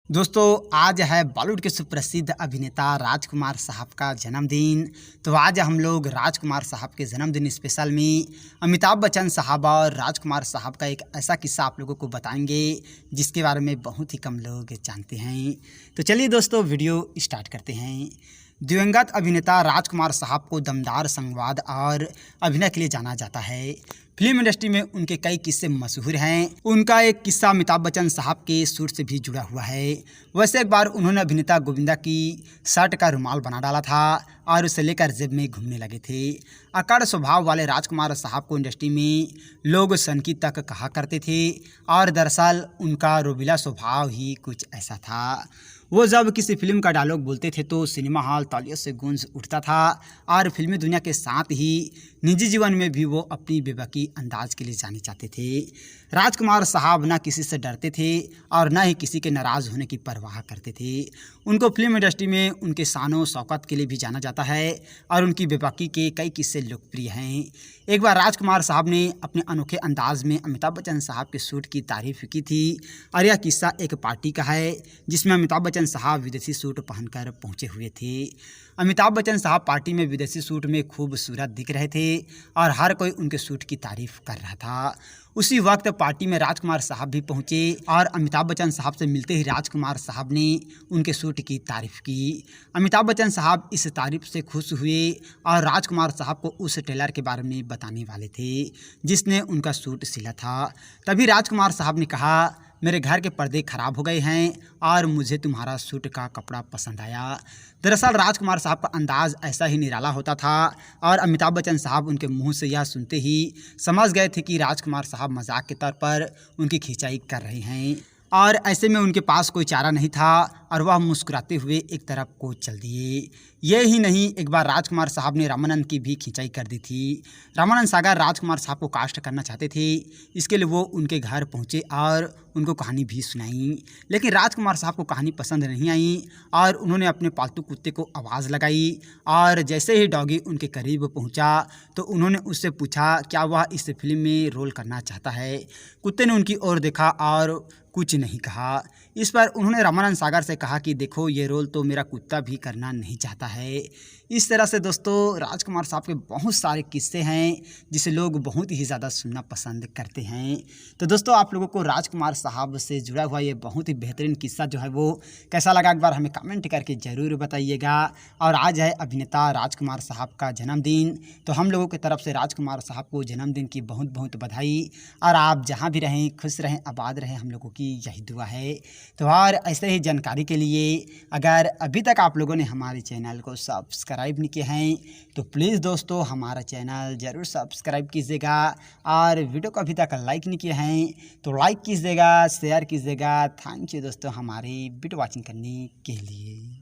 दोस्तों आज है बॉलीवुड के सुप्रसिद्ध अभिनेता राजकुमार साहब का जन्मदिन। तो आज हम लोग राजकुमार साहब के जन्मदिन स्पेशल में अमिताभ बच्चन साहब और राजकुमार साहब का एक ऐसा किस्सा आप लोगों को बताएंगे जिसके बारे में बहुत ही कम लोग जानते हैं। तो चलिए दोस्तों वीडियो स्टार्ट करते हैं। दिवंगत अभिनेता राजकुमार साहब को दमदार संवाद और अभिनय के लिए जाना जाता है। फिल्म इंडस्ट्री में उनके कई किस्से मशहूर हैं। उनका एक किस्सा अमिताभ बच्चन साहब के शूट से भी जुड़ा हुआ है। वैसे एक बार उन्होंने अभिनेता गोविंदा की शर्ट का रुमाल बना डाला था और उसे लेकर जेब में घूमने लगे थे। अकड़ स्वभाव वाले राजकुमार साहब को इंडस्ट्री में लोग सनकी तक कहा करते थे और दरअसल उनका रोबीला स्वभाव ही कुछ ऐसा था। वो जब किसी फिल्म का डायलॉग बोलते थे तो सिनेमा हॉल तालियों से गूंज उठता था और फिल्मी दुनिया के साथ ही निजी जीवन में भी वो अपनी बेबाकी अंदाज के लिए जाने जाते थे। राजकुमार साहब ना किसी से डरते थे और ना ही किसी के नाराज़ होने की परवाह करते थे। उनको फिल्म इंडस्ट्री में उनके शानो शौकत के लिए भी जाना जाता है और उनकी बेबाकी के कई किस्से लोकप्रिय हैं। एक बार राजकुमार साहब ने अपने अनोखे अंदाज में अमिताभ बच्चन साहब के शूट की तारीफ की थी और यह किस्सा एक पार्टी का है जिसमें अमिताभ बच्चन साहब विदेशी सूट पहनकर पहुंचे हुए थे। अमिताभ बच्चन साहब पार्टी में विदेशी सूट में खूबसूरत दिख रहे थे और हर कोई उनके सूट की तारीफ कर रहा था। उसी वक्त पार्टी में राजकुमार साहब भी पहुंचे और अमिताभ बच्चन साहब से मिलते ही राजकुमार साहब ने उनके सूट की तारीफ की। अमिताभ बच्चन साहब इस तारीफ से खुश हुए और राजकुमार साहब को उस टेलर के बारे में बताने वाले थे जिसने उनका सूट सिला था। तभी राजकुमार साहब ने कहा, मेरे घर के पर्दे ख़राब हो गए हैं और मुझे तुम्हारा सूट का कपड़ा पसंद आया। दरअसल राजकुमार साहब का अंदाज़ ऐसा ही निराला होता था और अमिताभ बच्चन साहब उनके मुंह से यह सुनते ही समझ गए थे कि राजकुमार साहब मजाक के तौर पर उनकी खिंचाई कर रहे हैं और ऐसे में उनके पास कोई चारा नहीं था और वह मुस्कुराते हुए एक तरफ को चल दिए। ये ही नहीं, एक बार राजकुमार साहब ने रामानंद की भी खिंचाई कर दी थी। रामानंद सागर राजकुमार साहब को कास्ट करना चाहते थे, इसके लिए वो उनके घर पहुंचे और उनको कहानी भी सुनाई, लेकिन राजकुमार साहब को कहानी पसंद नहीं आई और उन्होंने अपने पालतू कुत्ते को आवाज़ लगाई और जैसे ही डॉगी उनके करीब पहुंचा तो उन्होंने उससे पूछा क्या वह इस फिल्म में रोल करना चाहता है। कुत्ते ने उनकी ओर देखा और कुछ नहीं कहा। इस पर उन्होंने रामानंद सागर से कहा कि देखो ये रोल तो मेरा कुत्ता भी करना नहीं चाहता है। इस तरह से दोस्तों राजकुमार साहब के बहुत सारे किस्से हैं जिसे लोग बहुत ही ज़्यादा सुनना पसंद करते हैं। तो दोस्तों आप लोगों को राजकुमार साहब से जुड़ा हुआ ये बहुत ही बेहतरीन किस्सा जो है वो कैसा लगा एक बार हमें कमेंट करके ज़रूर बताइएगा। और आज है अभिनेता राजकुमार साहब का जन्मदिन, तो हम लोगों की तरफ से राजकुमार साहब को जन्मदिन की बहुत बहुत बधाई। और आप जहाँ भी रहें खुश रहें आबाद रहें, हम लोगों की यही दुआ है। तो और ऐसे ही जानकारी के लिए अगर अभी तक आप लोगों ने हमारे चैनल को सब्सक्राइब नहीं किए हैं तो प्लीज़ दोस्तों हमारा चैनल ज़रूर सब्सक्राइब कीजिएगा और वीडियो को अभी तक लाइक नहीं किए हैं तो लाइक कीजिएगा, शेयर कीजिएगा। थैंक यू दोस्तों हमारी वीडियो वॉचिंग करने के लिए।